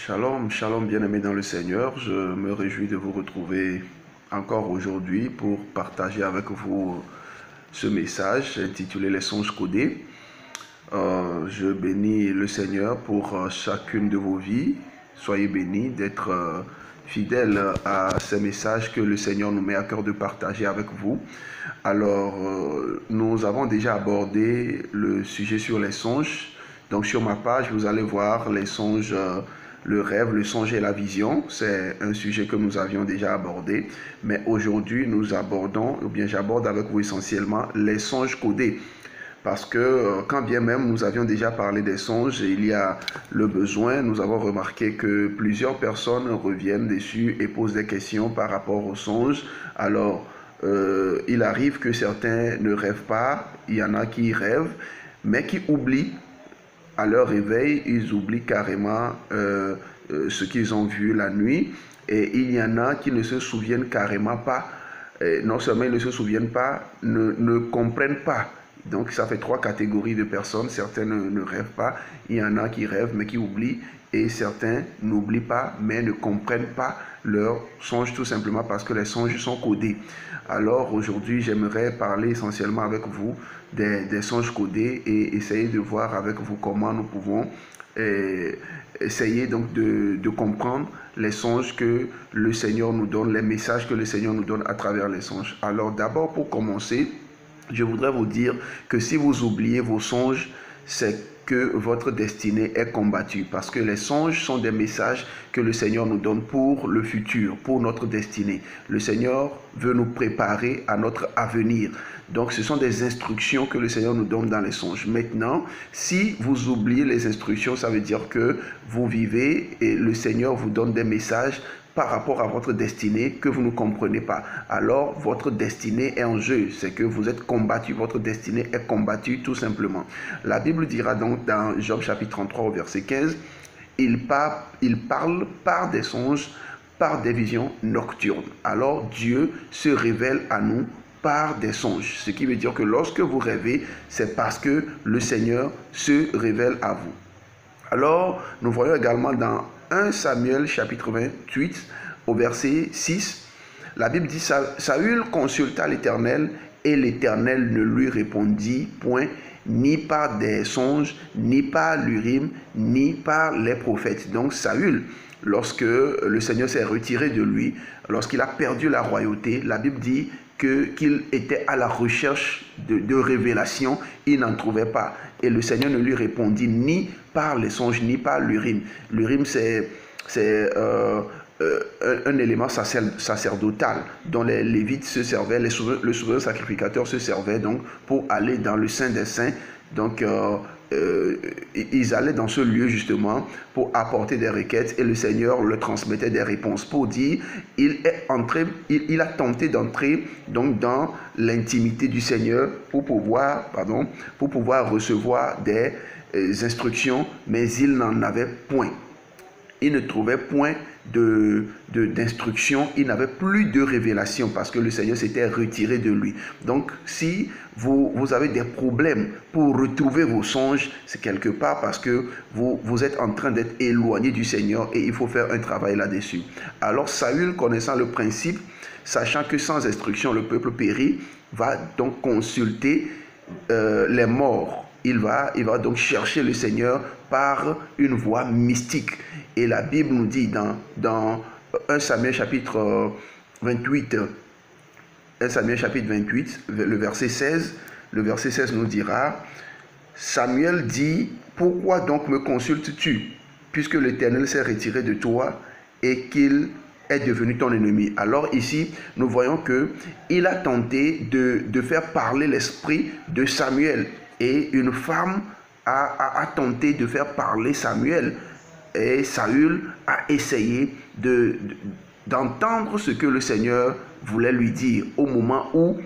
Shalom, shalom bien-aimés dans le Seigneur. Je me réjouis de vous retrouver encore aujourd'hui pour partager avec vous ce message intitulé Les songes codés. Je bénis le Seigneur pour chacune de vos vies. Soyez bénis d'être fidèles à ces messages que le Seigneur nous met à cœur de partager avec vous. Alors, nous avons déjà abordé le sujet sur les songes. Donc, sur ma page, vous allez voir les songes, le rêve, le songe et la vision. C'est un sujet que nous avions déjà abordé. Mais aujourd'hui, nous abordons, ou bien j'aborde avec vous essentiellement les songes codés. Parce que quand bien même nous avions déjà parlé des songes, et il y a le besoin, nous avons remarqué que plusieurs personnes reviennent dessus et posent des questions par rapport aux songes. Alors, il arrive que certains ne rêvent pas, il y en a qui rêvent, mais qui oublient à leur réveil, ils oublient carrément ce qu'ils ont vu la nuit. Et il y en a qui ne se souviennent carrément pas, non seulement ils ne se souviennent pas, ne comprennent pas. Donc ça fait trois catégories de personnes. Certains ne rêvent pas, il y en a qui rêvent mais qui oublient, et certains n'oublient pas mais ne comprennent pas leurs songes, tout simplement parce que les songes sont codés. Alors aujourd'hui, j'aimerais parler essentiellement avec vous des songes codés et essayer de voir avec vous comment nous pouvons essayer donc de comprendre les songes que le Seigneur nous donne, les messages que le Seigneur nous donne à travers les songes. Alors d'abord, pour commencer, je voudrais vous dire que si vous oubliez vos songes, c'est que votre destinée est combattue. Parce que les songes sont des messages que le Seigneur nous donne pour le futur, pour notre destinée. Le Seigneur veut nous préparer à notre avenir. Donc ce sont des instructions que le Seigneur nous donne dans les songes. Maintenant, si vous oubliez les instructions, ça veut dire que vous vivez et le Seigneur vous donne des messages par rapport à votre destinée que vous ne comprenez pas. Alors, votre destinée est en jeu. C'est que vous êtes combattu. Votre destinée est combattue tout simplement. La Bible dira donc dans Job chapitre 33 au verset 15, il parle par des songes, par des visions nocturnes. Alors, Dieu se révèle à nous par des songes. Ce qui veut dire que lorsque vous rêvez, c'est parce que le Seigneur se révèle à vous. Alors, nous voyons également dans 1 Samuel chapitre 28 au verset 6, la Bible dit, Saül consulta l'Éternel et l'Éternel ne lui répondit point, ni par des songes, ni par l'Urim, ni par les prophètes. Donc Saül, lorsque le Seigneur s'est retiré de lui, lorsqu'il a perdu la royauté, la Bible dit qu'il était à la recherche de révélations, il n'en trouvait pas. Et le Seigneur ne lui répondit ni par les songes, ni par l'Urim. L'Urim, c'est un élément sacerdotal dont les Lévites se servaient, le souverain sacrificateur se servait donc pour aller dans le Saint des Saints. Donc, ils allaient dans ce lieu justement pour apporter des requêtes et le Seigneur leur transmettait des réponses pour dire il a tenté d'entrer donc dans l'intimité du Seigneur pour pouvoir recevoir des instructions, mais il n'en avait point. Il ne trouvait point d'instruction, il n'avait plus de révélation parce que le Seigneur s'était retiré de lui. Donc, si vous avez des problèmes pour retrouver vos songes, c'est quelque part parce que vous êtes en train d'être éloigné du Seigneur et il faut faire un travail là-dessus. Alors, Saül, connaissant le principe, sachant que sans instruction, le peuple périt, va donc consulter les morts. Il va donc chercher le Seigneur par une voie mystique. Et la Bible nous dit dans 1 Samuel chapitre 28, 1 Samuel chapitre 28, le verset 16 nous dira, Samuel dit, pourquoi donc me consultes-tu, puisque l'Éternel s'est retiré de toi et qu'il est devenu ton ennemi. Alors ici, nous voyons qu'il a tenté de faire parler l'esprit de Samuel. Et une femme a tenté de faire parler Samuel. Et Saül a essayé d'entendre ce que le Seigneur voulait lui dire au moment où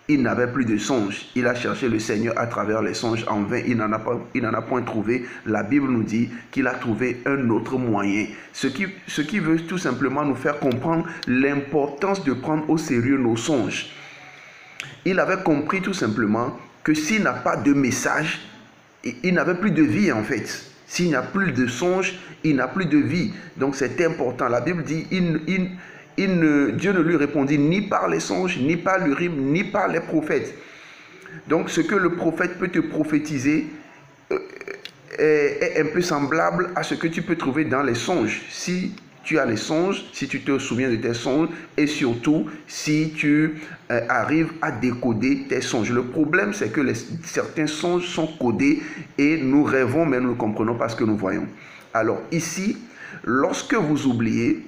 il n'avait plus de songes. Il a cherché le Seigneur à travers les songes en vain. Il n'en a point trouvé. La Bible nous dit qu'il a trouvé un autre moyen. Ce qui veut tout simplement nous faire comprendre l'importance de prendre au sérieux nos songes. Il avait compris tout simplement que s'il n'a pas de message, il n'avait plus de vie en fait. S'il n'y a plus de songe, il n'y a plus de vie. Donc c'est important. La Bible dit, Dieu ne lui répondit ni par les songes, ni par l'Urim, ni par les prophètes. Donc ce que le prophète peut te prophétiser est un peu semblable à ce que tu peux trouver dans les songes. Si tu as les songes, si tu te souviens de tes songes, et surtout si tu arrives à décoder tes songes. Le problème, c'est que certains songes sont codés et nous rêvons, mais nous ne comprenons pas ce que nous voyons. Alors ici, lorsque vous oubliez,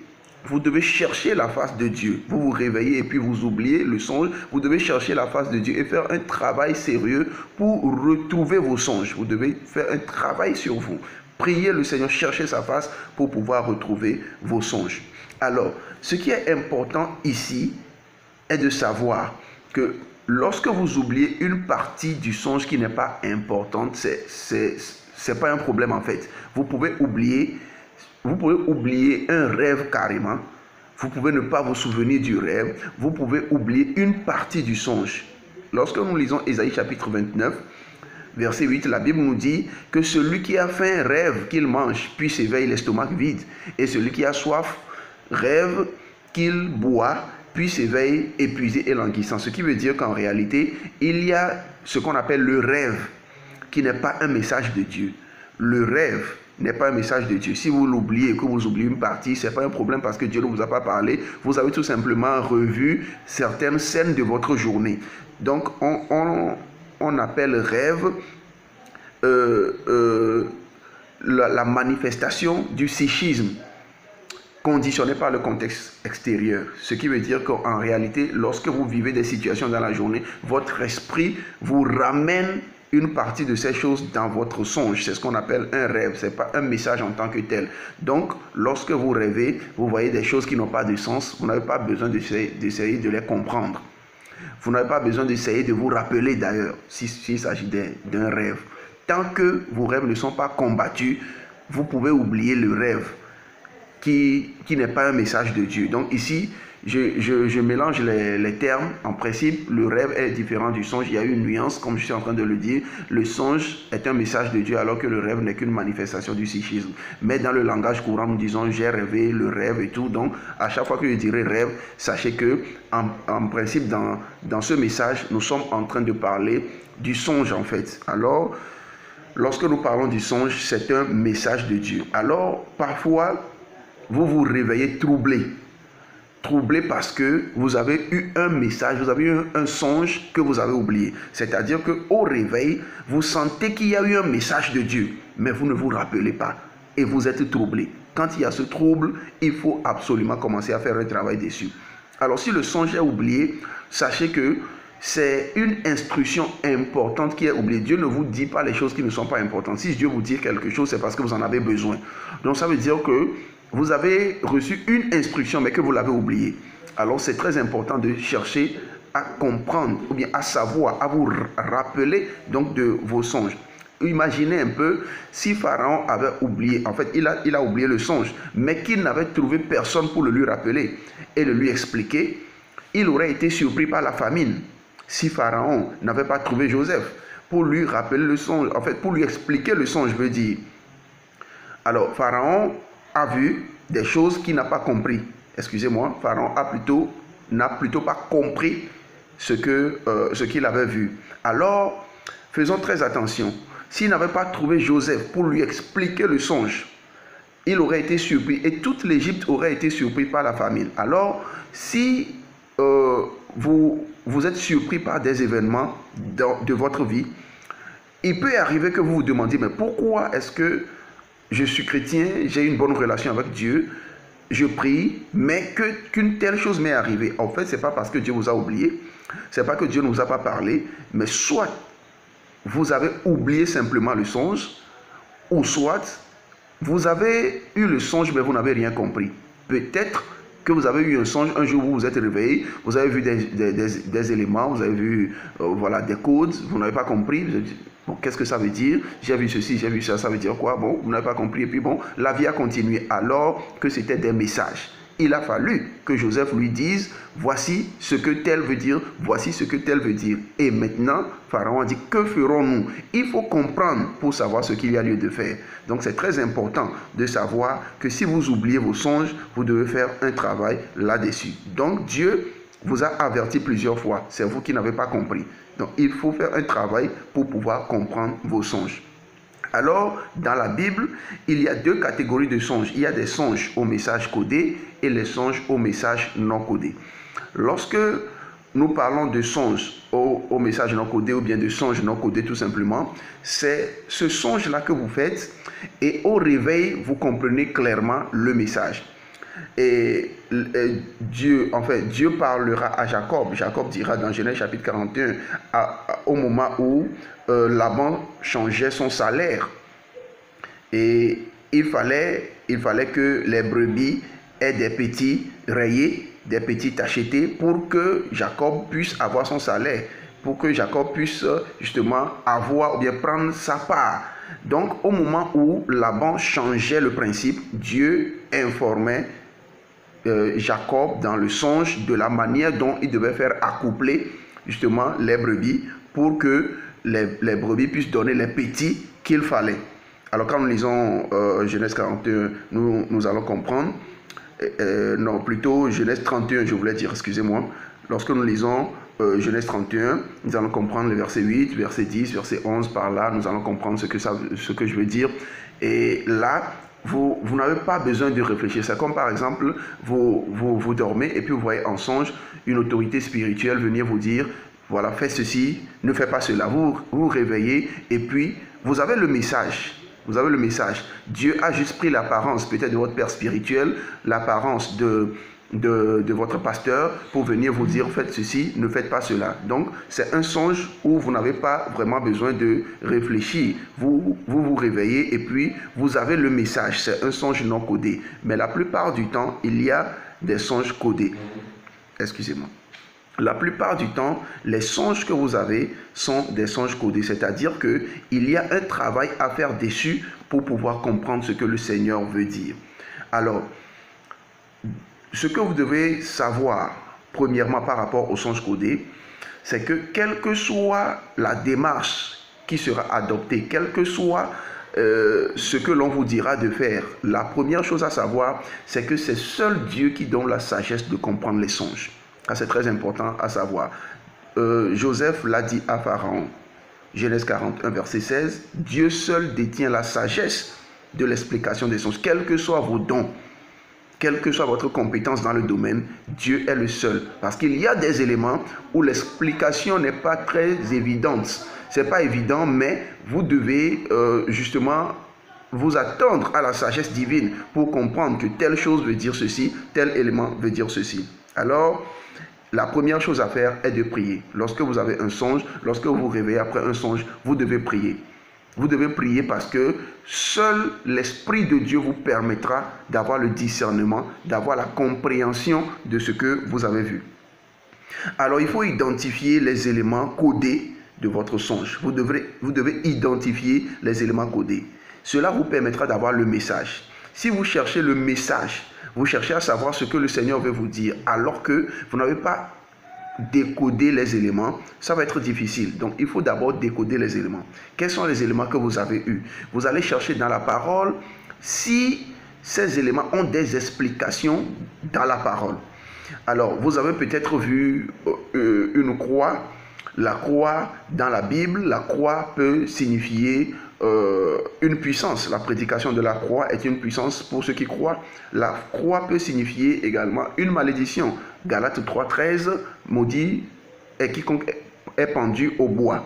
vous devez chercher la face de Dieu. Vous vous réveillez et puis vous oubliez le songe. Vous devez chercher la face de Dieu et faire un travail sérieux pour retrouver vos songes. Vous devez faire un travail sur vous. Priez le Seigneur, cherchez sa face pour pouvoir retrouver vos songes. Alors, ce qui est important ici est de savoir que lorsque vous oubliez une partie du songe qui n'est pas importante, c'est pas un problème en fait. Vous pouvez oublier un rêve carrément. Vous pouvez ne pas vous souvenir du rêve. Vous pouvez oublier une partie du songe. Lorsque nous lisons Ésaïe chapitre 29, verset 8, la Bible nous dit que celui qui a faim rêve qu'il mange, puis s'éveille l'estomac vide. Et celui qui a soif rêve qu'il boit, puis s'éveille épuisé et languissant. Ce qui veut dire qu'en réalité, il y a ce qu'on appelle le rêve, qui n'est pas un message de Dieu. Le rêve n'est pas un message de Dieu. Si vous l'oubliez et que vous oubliez une partie, ce n'est pas un problème parce que Dieu ne vous a pas parlé. Vous avez tout simplement revu certaines scènes de votre journée. Donc, on appelle rêve la manifestation du psychisme conditionné par le contexte extérieur. Ce qui veut dire qu'en réalité, lorsque vous vivez des situations dans la journée, votre esprit vous ramène une partie de ces choses dans votre songe. C'est ce qu'on appelle un rêve. Ce n'est pas un message en tant que tel. Donc, lorsque vous rêvez, vous voyez des choses qui n'ont pas de sens. Vous n'avez pas besoin d'essayer de les comprendre. Vous n'avez pas besoin d'essayer de vous rappeler d'ailleurs, s'il s'agit d'un rêve. Tant que vos rêves ne sont pas combattus, vous pouvez oublier le rêve qui n'est pas un message de Dieu. Donc ici, je mélange les termes. En principe, le rêve est différent du songe. Il y a une nuance, comme je suis en train de le dire. Le songe est un message de Dieu, alors que le rêve n'est qu'une manifestation du psychisme. Mais dans le langage courant, nous disons j'ai rêvé, le rêve et tout. Donc, à chaque fois que je dirai rêve, sachez que, en principe, dans ce message, nous sommes en train de parler du songe, en fait. Alors, lorsque nous parlons du songe, c'est un message de Dieu. Alors, parfois, vous vous réveillez troublé. Troublé parce que vous avez eu un message, vous avez eu un songe que vous avez oublié. C'est-à-dire qu'au réveil, vous sentez qu'il y a eu un message de Dieu, mais vous ne vous rappelez pas et vous êtes troublé. Quand il y a ce trouble, il faut absolument commencer à faire un travail dessus. Alors si le songe est oublié, sachez que c'est une instruction importante qui est oubliée. Dieu ne vous dit pas les choses qui ne sont pas importantes. Si Dieu vous dit quelque chose, c'est parce que vous en avez besoin. Donc ça veut dire que vous avez reçu une instruction, mais que vous l'avez oubliée. Alors, c'est très important de chercher à comprendre, ou bien à savoir, à vous rappeler donc de vos songes. Imaginez un peu si Pharaon avait oublié, en fait, il a oublié le songe, mais qu'il n'avait trouvé personne pour le lui rappeler et le lui expliquer, il aurait été surpris par la famine. Si Pharaon n'avait pas trouvé Joseph pour lui rappeler le songe, en fait, pour lui expliquer le songe, je veux dire. Alors, Pharaon a vu des choses qu'il n'a pas compris. Excusez-moi, Pharaon n'a plutôt pas compris ce qu'il avait vu. Alors, faisons très attention. S'il n'avait pas trouvé Joseph pour lui expliquer le songe, il aurait été surpris et toute l'Égypte aurait été surprise par la famine. Alors, si vous êtes surpris par des événements de votre vie, il peut arriver que vous vous demandiez, mais pourquoi est-ce que je suis chrétien, j'ai une bonne relation avec Dieu, je prie, mais qu'une telle chose m'est arrivée. En fait, ce n'est pas parce que Dieu vous a oublié, ce n'est pas que Dieu ne vous a pas parlé, mais soit vous avez oublié simplement le songe, ou soit vous avez eu le songe, mais vous n'avez rien compris. Peut-être que vous avez eu un songe, un jour où vous vous êtes réveillé, vous avez vu des éléments, vous avez vu voilà, des codes, vous n'avez pas compris, vous avez dit, bon, qu'est-ce que ça veut dire? J'ai vu ceci, j'ai vu ça, ça veut dire quoi? Bon, vous n'avez pas compris, et puis bon, la vie a continué alors que c'était des messages il a fallu que Joseph lui dise, voici ce que tel veut dire, voici ce que tel veut dire. Et maintenant, Pharaon a dit, que ferons-nous? Il faut comprendre pour savoir ce qu'il y a lieu de faire. Donc c'est très important de savoir que si vous oubliez vos songes, vous devez faire un travail là-dessus. Donc Dieu vous a averti plusieurs fois, c'est vous qui n'avez pas compris. Donc il faut faire un travail pour pouvoir comprendre vos songes. Alors, dans la Bible, il y a deux catégories de songes. Il y a des songes au message codé et les songes au message non codé. Lorsque nous parlons de songes au message non codé ou bien de songes non codés tout simplement, c'est ce songe-là que vous faites et au réveil, vous comprenez clairement le message. Et Dieu parlera à Jacob. Jacob dira dans Genèse chapitre 41, au moment où Laban changeait son salaire. Et il fallait que les brebis aient des petits rayés, des petits tachetés pour que Jacob puisse avoir son salaire, pour que Jacob puisse justement avoir ou bien prendre sa part. Donc au moment où Laban changeait le principe, Dieu informait Jacob dans le songe de la manière dont il devait faire accoupler justement les brebis pour que les brebis puissent donner les petits qu'il fallait. Alors quand nous lisons Genèse 41, nous allons comprendre, non plutôt Genèse 31 je voulais dire, excusez-moi, lorsque nous lisons Genèse 31, nous allons comprendre le verset 8, verset 10, verset 11 par là, nous allons comprendre ce que je veux dire. Et là, vous n'avez pas besoin de réfléchir. C'est comme par exemple, vous dormez et puis vous voyez en songe une autorité spirituelle venir vous dire, voilà, fais ceci, ne fais pas cela. Vous vous réveillez et puis vous avez le message. Vous avez le message. Dieu a juste pris l'apparence peut-être de votre père spirituel, l'apparence de votre pasteur pour venir vous dire faites ceci, ne faites pas cela. Donc c'est un songe où vous n'avez pas vraiment besoin de réfléchir. Vous réveillez et puis vous avez le message. C'est un songe non codé. Mais la plupart du temps, il y a des songes codés. Excusez-moi. La plupart du temps, les songes que vous avez sont des songes codés. C'est-à-dire qu'il y a un travail à faire dessus pour pouvoir comprendre ce que le Seigneur veut dire. Alors, ce que vous devez savoir, premièrement par rapport aux songes codés, c'est que quelle que soit la démarche qui sera adoptée, quel que soit ce que l'on vous dira de faire, la première chose à savoir, c'est que c'est seul Dieu qui donne la sagesse de comprendre les songes. Ça, c'est très important à savoir. Joseph l'a dit à Pharaon, Genèse 41, verset 16, Dieu seul détient la sagesse de l'explication des songes, quels que soient vos dons. Quelle que soit votre compétence dans le domaine, Dieu est le seul. Parce qu'il y a des éléments où l'explication n'est pas très évidente. Ce n'est pas évident, mais vous devez justement vous attendre à la sagesse divine pour comprendre que telle chose veut dire ceci, tel élément veut dire ceci. Alors, la première chose à faire est de prier. Lorsque vous avez un songe, lorsque vous vous réveillez après un songe, vous devez prier. Vous devez prier parce que seul l'Esprit de Dieu vous permettra d'avoir le discernement, d'avoir la compréhension de ce que vous avez vu. Alors, il faut identifier les éléments codés de votre songe. Vous devez identifier les éléments codés. Cela vous permettra d'avoir le message. Si vous cherchez le message, vous cherchez à savoir ce que le Seigneur veut vous dire, alors que vous n'avez pas décoder les éléments, ça va être difficile. Donc, il faut d'abord décoder les éléments. Quels sont les éléments que vous avez eus? Vous allez chercher dans la parole si ces éléments ont des explications dans la parole. Alors, vous avez peut-être vu une croix. La croix dans la Bible, la croix peut signifier une puissance. La prédication de la croix est une puissance pour ceux qui croient. La croix peut signifier également une malédiction. Galates 3,13, maudit est quiconque est pendu au bois.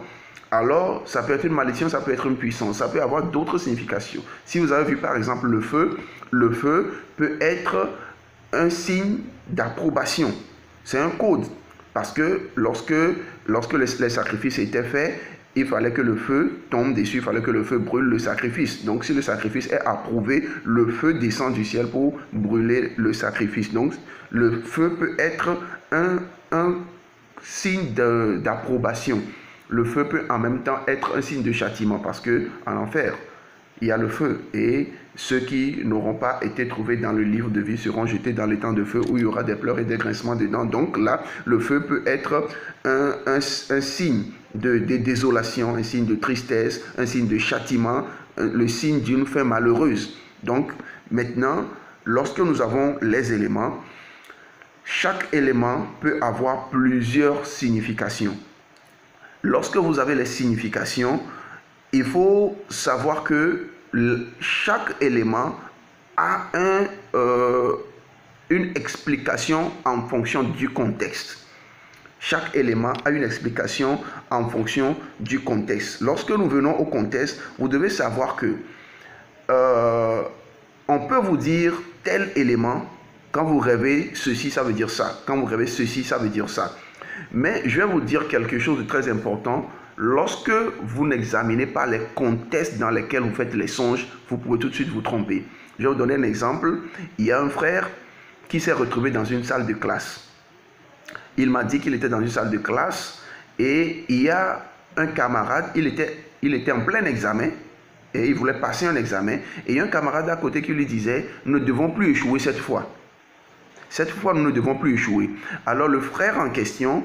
Alors, ça peut être une malédiction, ça peut être une puissance, ça peut avoir d'autres significations. Si vous avez vu par exemple le feu peut être un signe d'approbation. C'est un code. Parce que lorsque les sacrifices étaient faits, il fallait que le feu tombe dessus, il fallait que le feu brûle le sacrifice. Donc si le sacrifice est approuvé, le feu descend du ciel pour brûler le sacrifice. Donc le feu peut être un signe d'approbation. Le feu peut en même temps être un signe de châtiment parce que en enfer, il y a le feu. Et ceux qui n'auront pas été trouvés dans le livre de vie seront jetés dans les temps de feu où il y aura des pleurs et des grincements dedans. Donc là, le feu peut être un signe de désolation, un signe de tristesse, un signe de châtiment, le signe d'une fin malheureuse. Donc maintenant, lorsque nous avons les éléments, chaque élément peut avoir plusieurs significations. Lorsque vous avez les significations, il faut savoir que chaque élément a une explication en fonction du contexte. Chaque élément a une explication en fonction du contexte. Lorsque nous venons au contexte, vous devez savoir que on peut vous dire tel élément, quand vous rêvez ceci, ça veut dire ça. Quand vous rêvez ceci, ça veut dire ça. Mais je vais vous dire quelque chose de très important. Lorsque vous n'examinez pas les contextes dans lesquels vous faites les songes, vous pouvez tout de suite vous tromper. Je vais vous donner un exemple. Il y a un frère qui s'est retrouvé dans une salle de classe. Il m'a dit qu'il était dans une salle de classe et il y a un camarade, il était en plein examen et il voulait passer un examen. Et il y a un camarade à côté qui lui disait, nous ne devons plus échouer cette fois. Cette fois, nous ne devons plus échouer. Alors le frère en question,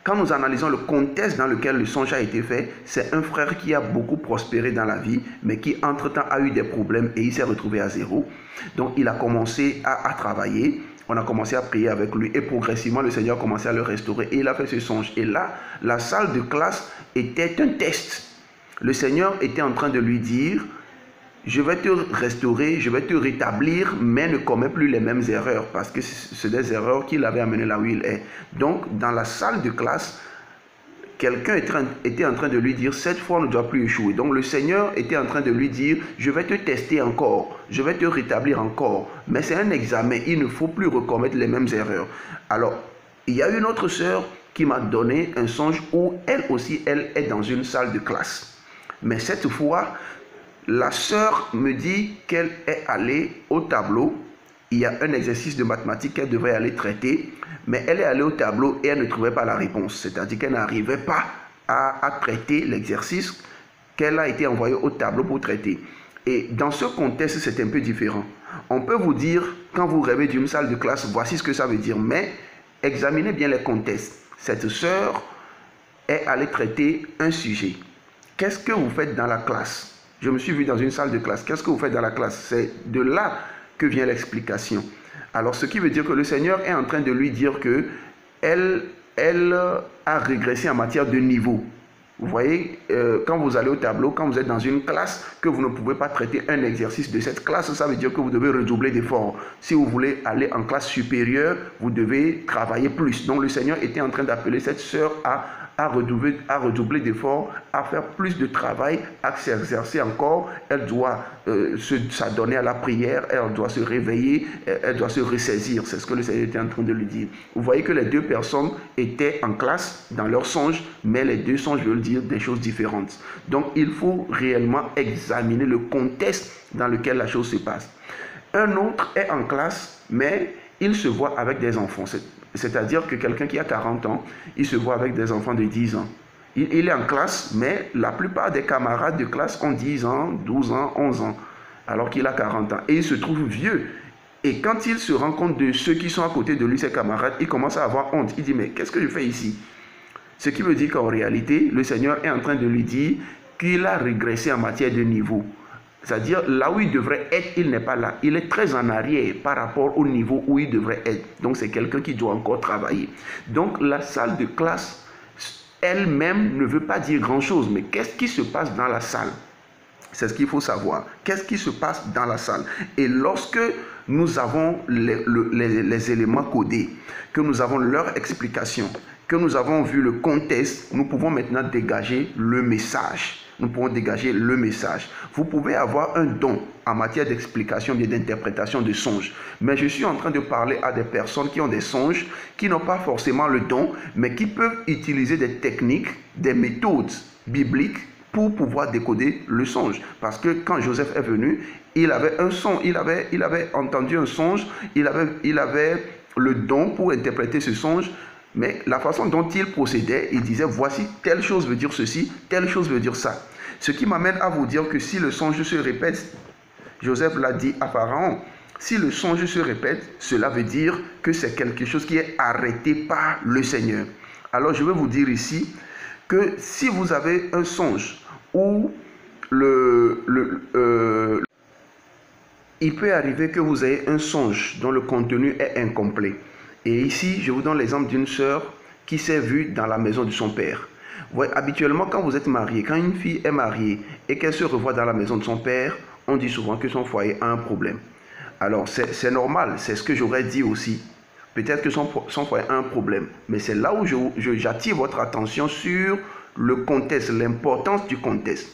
quand nous analysons le contexte dans lequel le songe a été fait, c'est un frère qui a beaucoup prospéré dans la vie, mais qui entre-temps a eu des problèmes et il s'est retrouvé à zéro. Donc il a commencé à travailler, on a commencé à prier avec lui et progressivement le Seigneur a commencé à le restaurer et il a fait ce songe. Et là, la salle de classe était un test. Le Seigneur était en train de lui dire, je vais te restaurer, je vais te rétablir, mais ne commets plus les mêmes erreurs, parce que c'est des erreurs qui l'avaient amené là où il est. Donc, dans la salle de classe, quelqu'un était en train de lui dire, cette fois, on ne doit plus échouer. Donc, le Seigneur était en train de lui dire, je vais te tester encore, je vais te rétablir encore, mais c'est un examen, il ne faut plus recommettre les mêmes erreurs. Alors, il y a une autre sœur qui m'a donné un songe où elle aussi, elle est dans une salle de classe. Mais cette fois, la sœur me dit qu'elle est allée au tableau. Il y a un exercice de mathématiques qu'elle devrait aller traiter, mais elle est allée au tableau et elle ne trouvait pas la réponse. C'est-à-dire qu'elle n'arrivait pas à traiter l'exercice qu'elle a été envoyée au tableau pour traiter. Et dans ce contexte, c'est un peu différent. On peut vous dire, quand vous rêvez d'une salle de classe, voici ce que ça veut dire, mais examinez bien les contextes. Cette sœur est allée traiter un sujet. Qu'est-ce que vous faites dans la classe? Je me suis vu dans une salle de classe. Qu'est-ce que vous faites dans la classe? C'est de là que vient l'explication. Alors, ce qui veut dire que le Seigneur est en train de lui dire que elle a régressé en matière de niveau. Vous voyez, quand vous allez au tableau, quand vous êtes dans une classe, que vous ne pouvez pas traiter un exercice de cette classe, ça veut dire que vous devez redoubler d'efforts. Si vous voulez aller en classe supérieure, vous devez travailler plus. Donc, le Seigneur était en train d'appeler cette sœur à redoubler d'efforts, à faire plus de travail, à s'exercer encore. Elle doit s'adonner à la prière, elle doit se réveiller, elle doit se ressaisir. C'est ce que le Seigneur était en train de lui dire. Vous voyez que les deux personnes étaient en classe dans leur songe, mais les deux songes veulent dire des choses différentes. Donc il faut réellement examiner le contexte dans lequel la chose se passe. Un autre est en classe, mais il se voit avec des enfants. C'est-à-dire que quelqu'un qui a 40 ans, il se voit avec des enfants de 10 ans. Il est en classe, mais la plupart des camarades de classe ont 10 ans, 12 ans, 11 ans, alors qu'il a 40 ans. Et il se trouve vieux. Et quand il se rend compte de ceux qui sont à côté de lui, ses camarades, il commence à avoir honte. Il dit, mais qu'est-ce que je fais ici? Ce qui veut dire qu'en réalité, le Seigneur est en train de lui dire qu'il a régressé en matière de niveau. C'est-à-dire, là où il devrait être, il n'est pas là. Il est très en arrière par rapport au niveau où il devrait être. Donc, c'est quelqu'un qui doit encore travailler. Donc, la salle de classe elle-même ne veut pas dire grand-chose. Mais qu'est-ce qui se passe dans la salle? C'est ce qu'il faut savoir. Qu'est-ce qui se passe dans la salle? Et lorsque nous avons les éléments codés, que nous avons leur explication, que nous avons vu le contexte, nous pouvons maintenant dégager le message. Nous pouvons dégager le message. Vous pouvez avoir un don en matière d'explication et d'interprétation de songes. Mais je suis en train de parler à des personnes qui ont des songes, qui n'ont pas forcément le don, mais qui peuvent utiliser des techniques, des méthodes bibliques pour pouvoir décoder le songe. Parce que quand Joseph est venu, il avait un son, il avait entendu un songe, il avait le don pour interpréter ce songe. Mais la façon dont il procédait, il disait, voici telle chose veut dire ceci, telle chose veut dire ça. Ce qui m'amène à vous dire que si le songe se répète, Joseph l'a dit à Pharaon, si le songe se répète, cela veut dire que c'est quelque chose qui est arrêté par le Seigneur. Alors je vais vous dire ici que si vous avez un songe où il peut arriver que vous ayez un songe dont le contenu est incomplet. Et ici, je vous donne l'exemple d'une sœur qui s'est vue dans la maison de son père. Ouais, habituellement, quand vous êtes marié, quand une fille est mariée et qu'elle se revoit dans la maison de son père, on dit souvent que son foyer a un problème. Alors, c'est normal, c'est ce que j'aurais dit aussi. Peut-être que son foyer a un problème. Mais c'est là où j'attire votre attention sur le contexte, l'importance du contexte.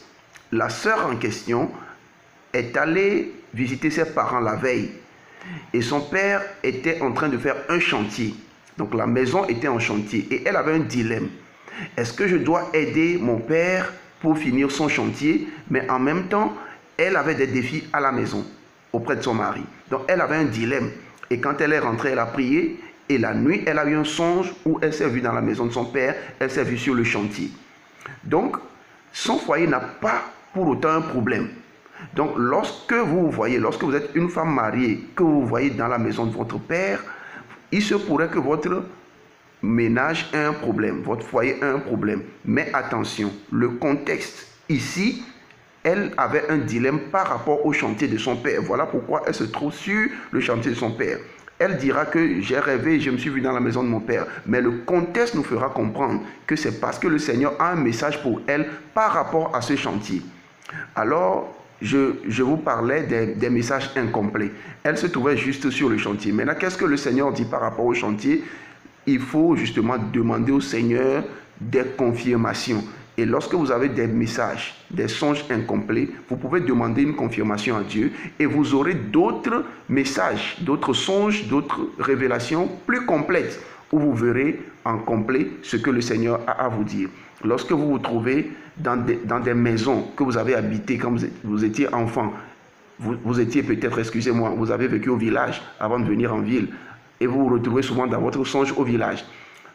La sœur en question est allée visiter ses parents la veille. Et son père était en train de faire un chantier. Donc la maison était en chantier. Et elle avait un dilemme. Est-ce que je dois aider mon père pour finir son chantier? Mais en même temps, elle avait des défis à la maison, auprès de son mari. Donc elle avait un dilemme. Et quand elle est rentrée, elle a prié. Et la nuit, elle a eu un songe où elle s'est vue dans la maison de son père. Elle s'est vue sur le chantier. Donc, son foyer n'a pas pour autant un problème. Donc, lorsque vous êtes une femme mariée, que vous voyez dans la maison de votre père, il se pourrait que votre ménage ait un problème, votre foyer ait un problème. Mais attention, le contexte ici, elle avait un dilemme par rapport au chantier de son père. Voilà pourquoi elle se trouve sur le chantier de son père. Elle dira que j'ai rêvé, je me suis vu dans la maison de mon père. Mais le contexte nous fera comprendre que c'est parce que le Seigneur a un message pour elle par rapport à ce chantier. Alors, je vous parlais des messages incomplets. Elle se trouvait juste sur le chantier. Maintenant, qu'est-ce que le Seigneur dit par rapport au chantier? Il faut justement demander au Seigneur des confirmations. Et lorsque vous avez des messages, des songes incomplets, vous pouvez demander une confirmation à Dieu et vous aurez d'autres messages, d'autres songes, d'autres révélations plus complètes où vous verrez en complet ce que le Seigneur a à vous dire. Lorsque vous vous trouvez dans des maisons que vous avez habitées quand vous étiez enfant, vous étiez peut-être, excusez-moi, vous avez vécu au village avant de venir en ville et vous vous retrouvez souvent dans votre songe au village.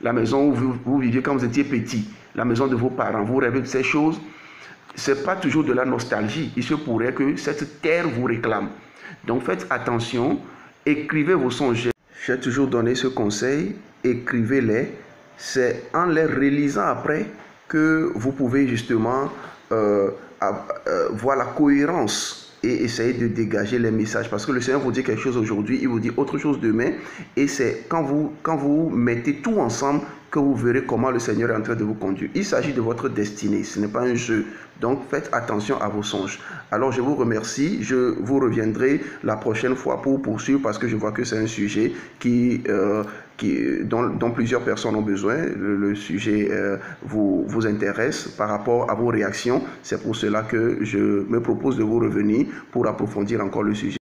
La maison où vous viviez quand vous étiez petit, la maison de vos parents, vous rêvez de ces choses, ce n'est pas toujours de la nostalgie. Il se pourrait que cette terre vous réclame. Donc faites attention, écrivez vos songes. J'ai toujours donné ce conseil, écrivez-les. C'est en les relisant après que vous pouvez justement voir la cohérence et essayer de dégager les messages. Parce que le Seigneur vous dit quelque chose aujourd'hui, il vous dit autre chose demain. Et c'est quand vous mettez tout ensemble que vous verrez comment le Seigneur est en train de vous conduire. Il s'agit de votre destinée, ce n'est pas un jeu. Donc faites attention à vos songes. Alors je vous remercie, je vous reviendrai la prochaine fois pour poursuivre parce que je vois que c'est un sujet dont plusieurs personnes ont besoin. Le sujet vous intéresse par rapport à vos réactions. C'est pour cela que je me propose de vous revenir pour approfondir encore le sujet.